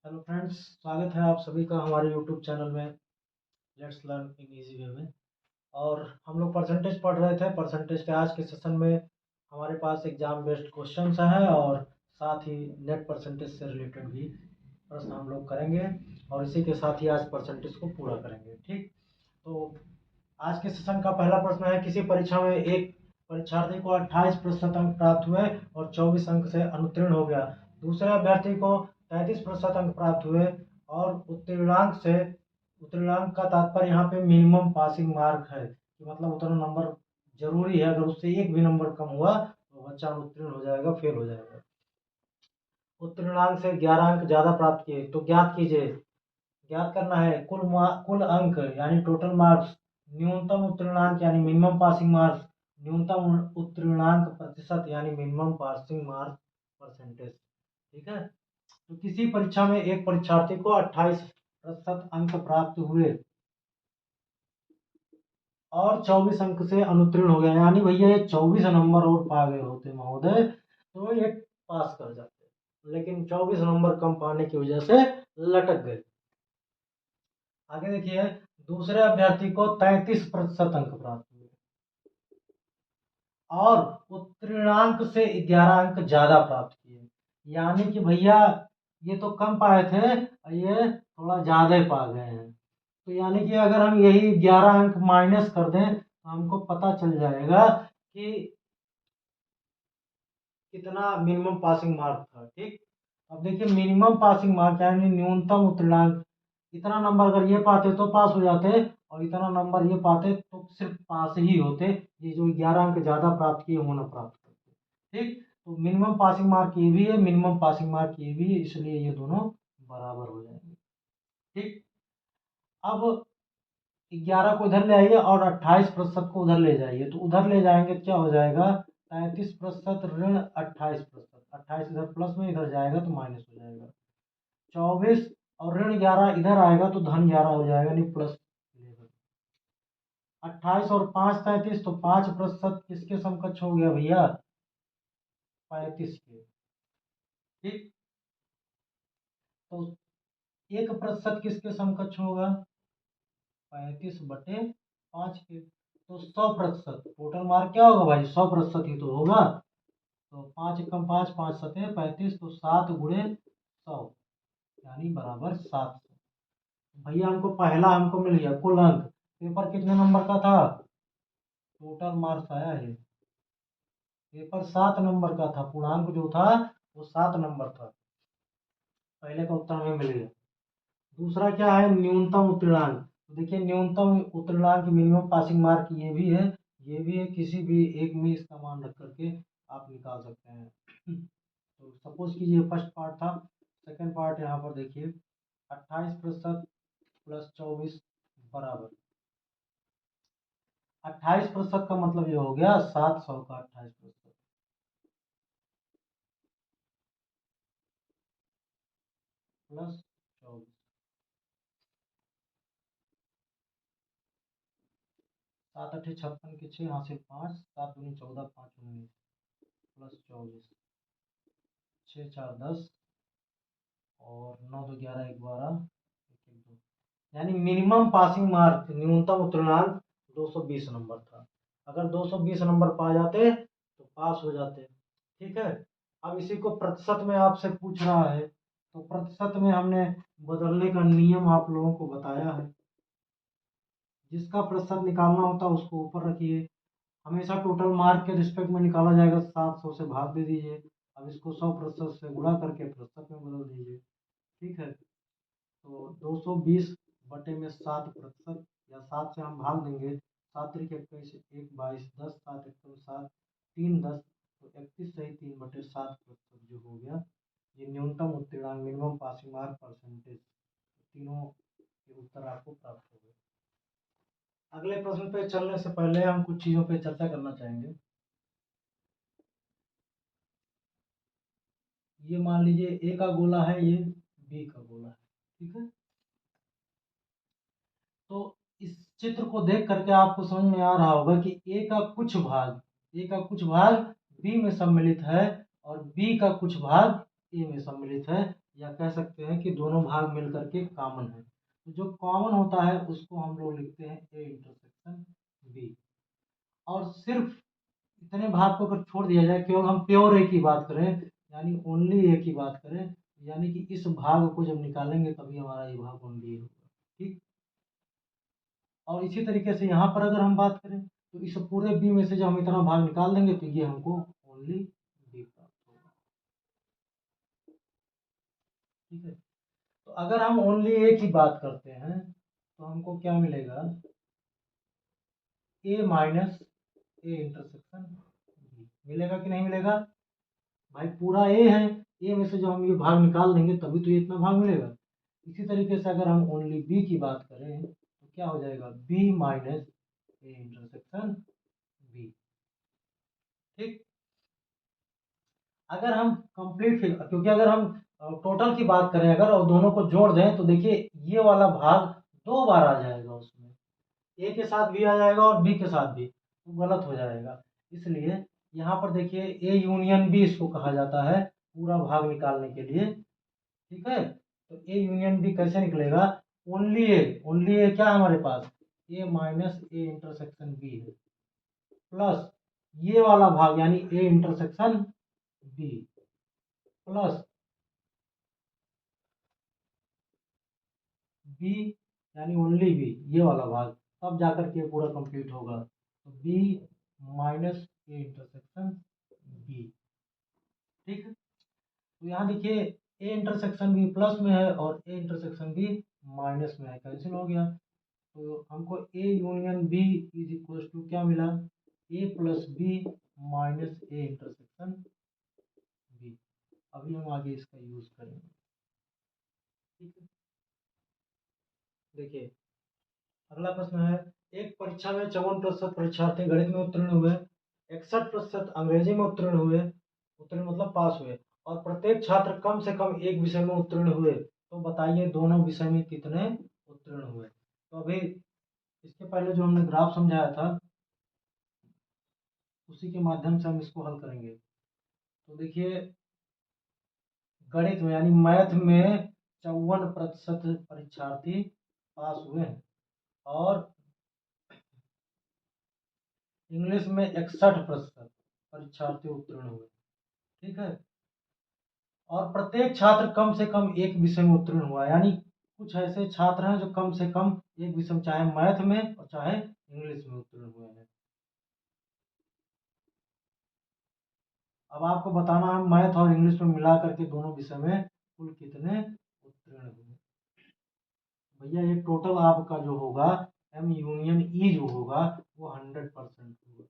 Hello friends, स्वागत है आप सभी का हमारे यूट्यूब चैनल में let's learn in easy way में। और हम लोग परसेंटेज पढ़ रहे थे। परसेंटेज के आज के सेशन में हमारे पास एग्जाम बेस्ड क्वेश्चंस हैं और साथ ही नेट परसेंटेज से रिलेटेड भी प्रश्न हम लोग करेंगे और इसी के साथ ही आज परसेंटेज को पूरा करेंगे। ठीक, तो आज के सेशन का पहला प्रश्न है, किसी परीक्षा में एक परीक्षार्थी को 28% अंक प्राप्त हुए और 24 अंक से अनुत्तीर्ण हो गया। दूसरे अभ्यर्थी को 33% अंक प्राप्त हुए और उत्तीर्णांक का तात्पर्य यहाँ पे मिनिमम पासिंग मार्क है कि मतलब उतना नंबर जरूरी है। अगर उससे एक भी नंबर कम हुआ तो बच्चा अनुत्तीर्ण हो जाएगा, फेल हो जाएगा। उत्तीर्णांक से 11 अंक ज्यादा प्राप्त किए तो ज्ञात कीजिए। ज्ञात करना है कुल अंक यानी टोटल मार्क्स, न्यूनतम उत्तीर्णांक यानी मिनिमम पासिंग मार्क्स, न्यूनतम उत्तीर्णांक प्रतिशत यानी मिनिमम पासिंग मार्क परसेंटेज। ठीक है, तो किसी परीक्षा में एक परीक्षार्थी को 28% अंक प्राप्त हुए और 24 अंक से अनुत्तीर्ण हो गया, यानी भैया ये 24 नंबर और पा गए होते महोदय तो ये पास कर जाते, लेकिन 24 नंबर कम पाने की वजह से लटक गए। आगे देखिए, दूसरे अभ्यर्थी को 33% अंक प्राप्त हुए और उत्तीर्णांक से 11 अंक ज्यादा प्राप्त किए, यानी कि भैया ये तो कम पाए थे, ये थोड़ा ज्यादा पा गए हैं। तो यानी कि अगर हम यही 11 अंक माइनस कर दें तो हमको पता चल जाएगा कि कितना मिनिमम पासिंग मार्क था। ठीक, अब देखिए मिनिमम पासिंग मार्क यानी न्यूनतम उत्तीर्णांक, इतना नंबर अगर ये पाते तो पास हो जाते और इतना नंबर ये पाते तो सिर्फ पास ही होते। ये जो 11 अंक ज्यादा प्राप्त किए वो ना प्राप्त करते। ठीक, तो मिनिमम पासिंग मार्क ये भी है, मिनिमम पासिंग मार्क ये भी है, इसलिए ये दोनों बराबर हो जाएंगे। ठीक, अब 11 को इधर ले आइए और 28% को उधर ले जाइए, तो उधर ले जाएंगे क्या हो जाएगा, 33% ऋण 28%, 28 इधर प्लस में इधर जाएगा तो माइनस हो जाएगा। 24 और ऋण 11 इधर आएगा तो धन 11 हो जाएगा, नहीं प्लस 11। 28 और 5 33, तो 5% किसके समकक्ष हो गया भैया, 35 के। ठीक, तो 1% किसके समकक्ष होगा, 35/5 के। तो 100%, टोटल मार्क क्या होगा भाई, 100% ही तो होगा। तो 5 एकम 5, 5 सतह 35, तो 7 गुणे 100 यानी बराबर 700। भैया हमको पहला हमको मिल गया कुल अंक। पेपर कितने नंबर का था, टोटल मार्क्स आया है, पेपर 7 नंबर का था, पूर्णांक जो था वो 7 नंबर था। पहले का उत्तर हमें मिल गया। दूसरा क्या है, न्यूनतम उत्तीर्णांक। तो देखिए न्यूनतम उत्तीर्णांक मिनिमम पासिंग मार्क ये भी है, ये भी है, किसी भी एक में इसका मान रख करके आप निकाल सकते हैं। तो सपोज कीजिए फर्स्ट पार्ट था, सेकंड पार्ट यहाँ पर देखिए, 28% प्लस 24 बराबर 28% का मतलब ये हो गया 700 का 28% प्लस 24, 7 8 56 के 6 यहाँ से 5, 7 दूनी 14, 5 19 प्लस 24, 6 4 10 और 9 2 11 1 12 1 1 2, यानी मिनिमम पासिंग मार्क न्यूनतम उत्तीर्णांक 220 नंबर था। अगर 220 नंबर पा जाते तो पास हो जाते। ठीक है, अब इसी को प्रतिशत में आपसे पूछ रहा है, तो प्रतिशत में हमने बदलने का नियम आप लोगों को बताया है। जिसका प्रतिशत निकालना होता है उसको ऊपर रखिए, हमेशा टोटल मार्क के रिस्पेक्ट में निकाला जाएगा, 700 से भाग दे दीजिए। अब इसको 100% से गुणा करके प्रतिशत में बदल दीजिए। ठीक है, तो 220/7 या 7 से हम भाग देंगे, 7 3 21 1 22 10 7 1 7 3 10, तो 31 सही 3/7% जो हो गया, ये न्यूनतम उत्तीर्णांक मिनिमम पासिंग मार्क परसेंटेज, तीनों के उत्तर आपको प्राप्त हो गए। अगले प्रश्न पे चलने से पहले हम कुछ चीजों पे चर्चा करना चाहेंगे। ये मान लीजिए ए का गोला है, ये बी का गोला है। ठीक है, तो इस चित्र को देख करके आपको समझ में आ रहा होगा कि ए का कुछ भाग बी में सम्मिलित है और बी का कुछ भाग ए में सम्मिलित है। या कह सकते हैं कि दोनों भाग मिल करके कॉमन है। तो जो कॉमन होता है उसको हम लोग लिखते हैं ए इंटरसेक्शन बी। और सिर्फ इतने भाग को अगर छोड़ दिया जाए, केवल हम प्योर ए की बात करें, यानी ओनली ए की बात करें, यानी कि इस भाग को जब निकालेंगे तभी हमारा ये भाग ओनली ए होगा। ठीक। और इसी तरीके से यहाँ पर अगर हम बात करें तो इस पूरे बी में से जब हम इतना भाग निकाल देंगे तो ये हमको ओनली बी प्राप्त होगा। ठीक है। तो अगर हम ओनली ए की बात करते हैं तो हमको क्या मिलेगा, ए माइनस ए इंटरसेक्शन बी मिलेगा कि नहीं मिलेगा। भाई पूरा ए है, ए में से जब हम ये भाग निकाल देंगे तभी तो ये इतना भाग मिलेगा। इसी तरीके से अगर हम ओनली बी की बात करें तो क्या हो जाएगा, B minus A intersection B. ठीक। अगर हम कंप्लीट फिल, क्योंकि अगर हम टोटल की बात करें अगर और दोनों को जोड़ दें तो देखिए ये वाला भाग दो बार आ जाएगा, उसमें ए के साथ भी आ जाएगा और बी के साथ भी, तो गलत हो जाएगा। इसलिए यहाँ पर देखिए ए यूनियन बी इसको कहा जाता है पूरा भाग निकालने के लिए। ठीक है। तो ए यूनियन बी कैसे निकलेगा, ओनली ए, ओनली ए क्या है हमारे पास, A minus A intersection B है, प्लस ये वाला भाग यानी A intersection B, plus B यानी ओनली बी ये वाला भाग, तब जाकर के पूरा कंप्लीट होगा। तो B minus A intersection B. ठीक है। तो यहाँ देखिए ए इंटरसेक्शन बी प्लस में है और ए इंटरसेक्शन बी माइनस में है, कैंसिल हो गया। तो हमको A union B is equal to क्या मिला, A plus B minus A intersection B. अभी हम आगे इसका यूज करेंगे। ठीक है। देखिए अगला प्रश्न है, एक परीक्षा में 54% परीक्षार्थी गणित में उत्तीर्ण हुए, 61% अंग्रेजी में उत्तीर्ण हुए, उत्तीर्ण मतलब पास हुए, और प्रत्येक छात्र कम से कम एक विषय में उत्तीर्ण हुए, तो बताइए दोनों विषय में कितने उत्तीर्ण हुए। तो अभी इसके पहले जो हमने ग्राफ समझाया था उसी के माध्यम से हम इसको हल करेंगे। तो देखिए गणित में यानी मैथ में 54% परीक्षार्थी पास हुए हैं और इंग्लिश में 61% परीक्षार्थी उत्तीर्ण हुए। ठीक है। और प्रत्येक छात्र कम से कम एक विषय में उत्तीर्ण हुआ, यानी कुछ ऐसे छात्र हैं जो कम से कम एक विषय में, चाहे मैथ में और चाहे इंग्लिश में उत्तीर्ण हुए हैं। अब आपको बताना है मैथ और इंग्लिश में मिला करके दोनों विषय में कुल कितने उत्तीर्ण हुए। भैया ये टोटल आपका जो होगा एम यूनियन ई जो होगा वो 100% होगा।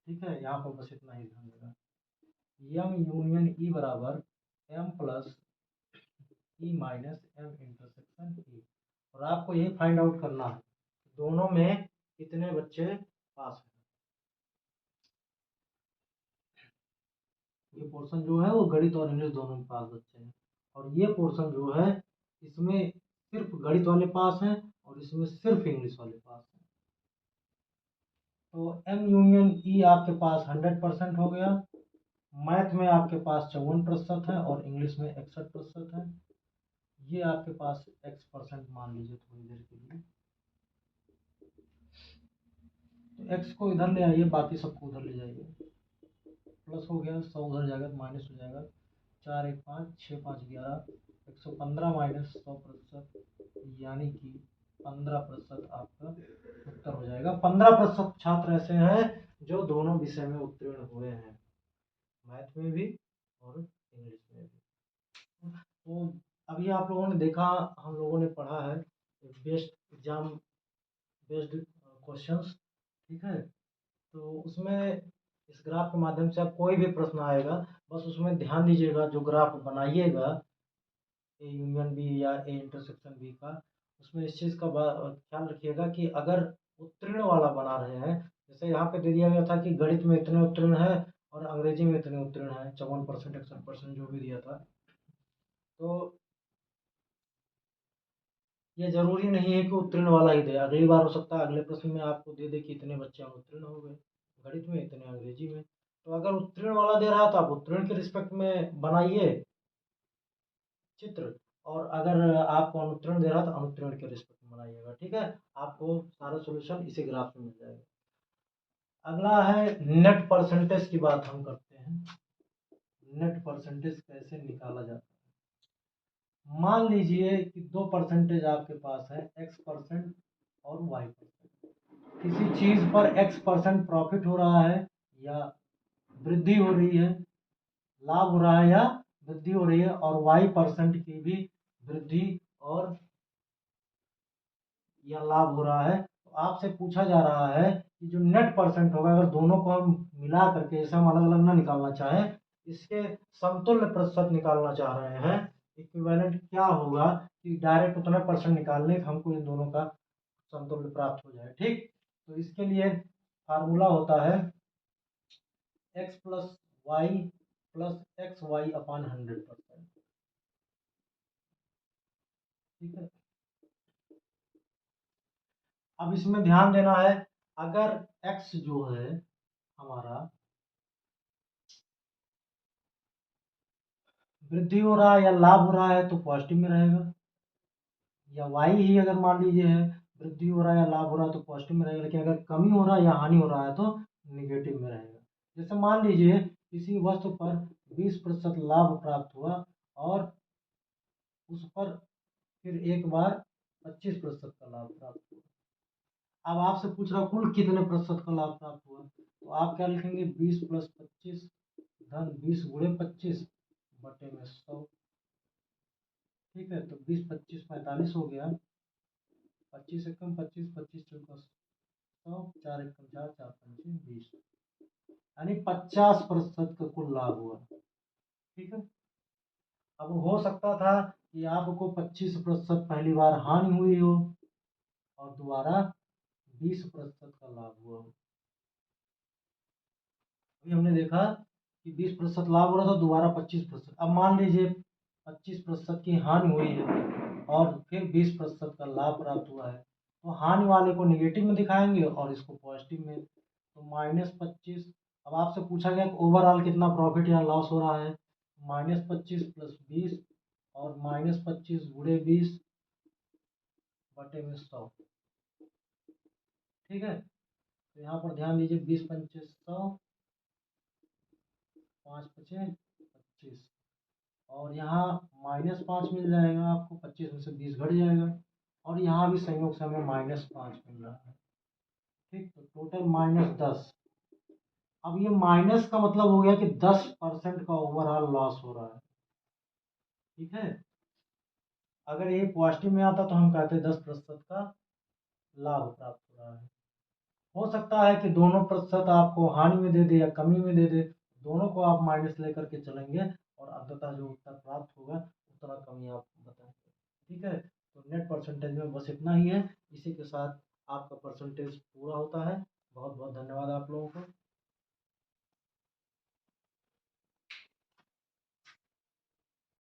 ठीक है। यहाँ पर बस इतना ही ध्यान देगा, एम यूनियन ई बराबर M plus E minus M intersection E. और आपको यही फाइंड आउट करना है दोनों में कितने बच्चे पास हैं। ये पोर्शन जो है वो गणित और इंग्लिश दोनों में पास बच्चे हैं, और ये पोर्शन जो है इसमें सिर्फ गणित वाले पास हैं और इसमें सिर्फ इंग्लिश वाले पास हैं। तो एम यूनियन ई आपके पास 100% हो गया, मैथ में आपके पास 54% है और इंग्लिश में 61% है। ये आपके पास x% मान लीजिए थोड़ी देर के लिए। तो x को इधर ले आइए, बाकी सबको उधर ले जाइए। प्लस हो गया, 100 उधर जाएगा तो माइनस हो जाएगा, 4 1 5 6 5 11, 115 माइनस 100%, यानी कि 15% आपका उत्तर हो जाएगा। 15% छात्र ऐसे हैं जो दोनों विषय में उत्तीर्ण हुए हैं, मैथ में भी और इंग्लिश में भी। तो अभी आप लोगों ने देखा, हम लोगों ने पढ़ा है बेस्ट एग्जाम बेस्ड क्वेश्चंस। ठीक है। तो उसमें इस ग्राफ के माध्यम से आप कोई भी प्रश्न आएगा बस उसमें ध्यान दीजिएगा, जो ग्राफ बनाइएगा ए यूनियन बी या ए इंटरसेक्शन बी का, उसमें इस चीज़ का ख्याल रखिएगा कि अगर उत्तीर्ण वाला बना रहे हैं, जैसे यहाँ पे दे दिया गया था कि गणित में इतने उत्तीर्ण है और अंग्रेजी में इतने उत्तीर्ण है, 54% 61% जो भी दिया था, तो ये जरूरी नहीं है कि उत्तीर्ण वाला ही दे। अगली बार हो सकता है अगले प्रश्न में आपको दे दे कि इतने बच्चे उत्तीर्ण हो गए गणित में, इतने अंग्रेजी में। तो अगर उत्तीर्ण वाला दे रहा है तो आप उत्तीर्ण के रिस्पेक्ट में बनाइए, चित्र, और अगर आपको अनुत्तीर्ण दे रहा है तो अनुत्तीर्ण के रिस्पेक्ट में बनाइएगा। ठीक है, आपको सारा सॉल्यूशन इसी ग्राफ में मिल जाएगा। अगला है नेट परसेंटेज की बात हम करते हैं। नेट परसेंटेज कैसे निकाला जाता है। मान लीजिए कि 2% आपके पास है, x% और y%। किसी चीज पर x% प्रॉफिट हो रहा है या वृद्धि हो रही है, लाभ हो रहा है या वृद्धि हो रही है, और y% की भी वृद्धि और या लाभ हो रहा है, तो आपसे पूछा जा रहा है कि जो नेट परसेंट होगा, अगर दोनों को हम मिला करके, जैसे हम अलग अलग ना निकालना चाहें, इसके समतुल्य प्रतिशत निकालना चाह रहे हैं, इक्विवेलेंट क्या होगा कि डायरेक्ट उतना परसेंट निकालने हमको इन दोनों का समतुल्य प्राप्त हो जाए। ठीक, तो इसके लिए फार्मूला होता है x plus y plus x y upon 100%। ठीक है, अब इसमें ध्यान देना है, अगर x जो है हमारा वृद्धि हो रहा है या लाभ हो रहा है तो पॉजिटिव में रहेगा, या y ही अगर मान लीजिए है वृद्धि हो रहा है या लाभ हो रहा है तो पॉजिटिव में रहेगा, लेकिन अगर कमी हो रहा है या हानि हो रहा है तो निगेटिव में रहेगा। जैसे मान लीजिए किसी वस्तु पर 20% लाभ प्राप्त हुआ और उस पर फिर एक बार 25% का लाभ प्राप्त हुआ। अब आपसे पूछ रहा कुल कितने प्रतिशत का लाभ प्राप्त हुआ, तो आप क्या लिखेंगे, 20 प्लस 25 धन 20 गुणे 25 बटे में 100। ठीक है, तो 20 25 45 हो गया, 25 एकम 25, 25 चौका 100, 4 एकम 4, 4 पंचे 20, यानी 50% का कुल लाभ हुआ। ठीक है, अब हो सकता था कि आपको 25% पहली बार हानि हुई हो और दोबारा 20% का लाभ हुआ हो। अभी हमने देखा कि 20% लाभ हो रहा था, दोबारा 25%। अब मान लीजिए 25% की हानि हुई है और फिर 20% का लाभ प्राप्त हुआ है, तो हानि वाले को नेगेटिव में दिखाएंगे और इसको पॉजिटिव में, तो -25। अब आपसे पूछा गया कि ओवरऑल कितना प्रॉफिट या लॉस हो रहा है, -25 प्लस 20 और -25 गुणे 20 बटे में 100। ठीक है, तो यहाँ पर ध्यान दीजिए, 20 पंचे 100, 5 पचे 25, और यहाँ -5 मिल जाएगा आपको, 25 में से 20 घट जाएगा, और यहाँ भी संयोग से हमें -5 मिल रहा है। ठीक, तो टोटल -10। अब ये माइनस का मतलब हो गया कि 10% का ओवरऑल लॉस हो रहा है। ठीक है, अगर ये पॉजिटिव में आता तो हम कहते 10% का लाभ प्राप्त हो रहा है। हो सकता है कि दोनों प्रतिशत आपको हानि में दे दे या कमी में दे दे, दोनों को आप माइनस लेकर के चलेंगे और अंततः जो उत्तर प्राप्त होगा उतना कमी आप बताएंगे। ठीक है, तो नेट परसेंटेज में बस इतना ही है। इसी के साथ आपका परसेंटेज पूरा होता है। बहुत बहुत धन्यवाद आप लोगों को।